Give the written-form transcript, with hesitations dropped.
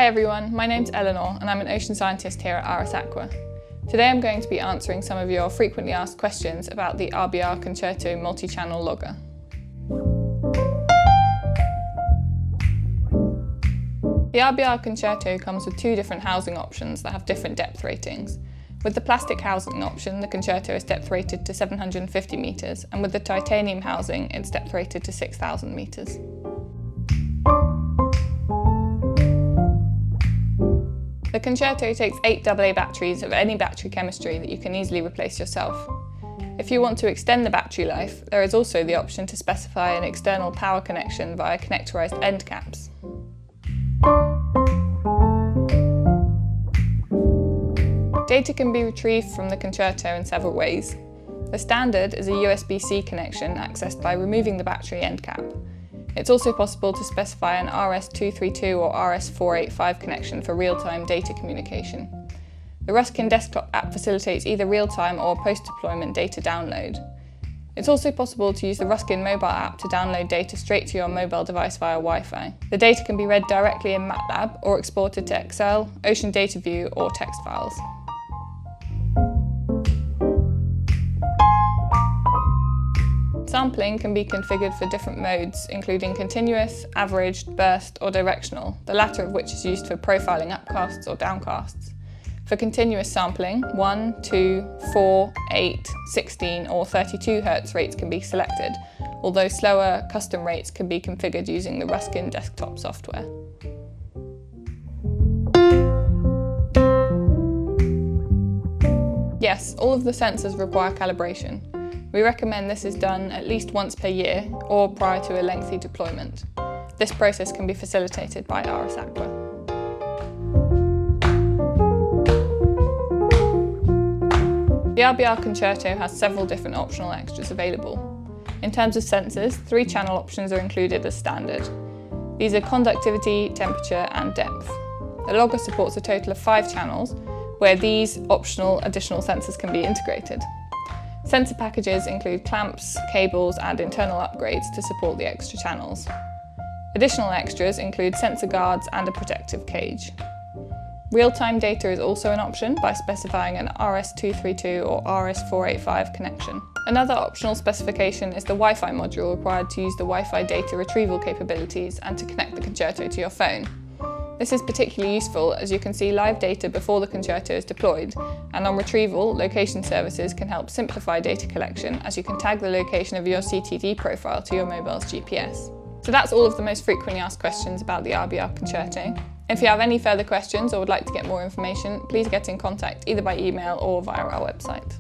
Hi everyone, my name's Eleanor and I'm an ocean scientist here at Aqua. Today I'm going to be answering some of your frequently asked questions about the RBRconcerto multi-channel logger. The RBRconcerto comes with two different housing options that have different depth ratings. With the plastic housing option, the concerto is depth rated to 750 metres, and with the titanium housing, it's depth rated to 6,000 metres. The concerto takes 8 AA batteries of any battery chemistry that you can easily replace yourself. If you want to extend the battery life, there is also the option to specify an external power connection via connectorised end caps. Data can be retrieved from the concerto in several ways. The standard is a USB-C connection accessed by removing the battery end cap. It's also possible to specify an RS-232 or RS-485 connection for real-time data communication. The Ruskin desktop app facilitates either real-time or post-deployment data download. It's also possible to use the Ruskin mobile app to download data straight to your mobile device via Wi-Fi. The data can be read directly in MATLAB or exported to Excel, Ocean Data View or text files. Sampling can be configured for different modes, including continuous, averaged, burst or directional, the latter of which is used for profiling upcasts or downcasts. For continuous sampling, 1, 2, 4, 8, 16 or 32 Hz rates can be selected, although slower custom rates can be configured using the Ruskin desktop software. Yes, all of the sensors require calibration. We recommend this is done at least once per year or prior to a lengthy deployment. This process can be facilitated by Aqua. The RBRconcerto has several different optional extras available. In terms of sensors, 3 channel options are included as standard. These are conductivity, temperature and depth. The logger supports a total of 5 channels, where these optional additional sensors can be integrated. Sensor packages include clamps, cables and internal upgrades to support the extra channels. Additional extras include sensor guards and a protective cage. Real-time data is also an option by specifying an RS-232 or RS-485 connection. Another optional specification is the Wi-Fi module required to use the Wi-Fi data retrieval capabilities and to connect the concerto to your phone. This is particularly useful as you can see live data before the concerto is deployed, and on retrieval, location services can help simplify data collection as you can tag the location of your CTD profile to your mobile's GPS. So that's all of the most frequently asked questions about the RBRconcerto. If you have any further questions or would like to get more information, please get in contact either by email or via our website.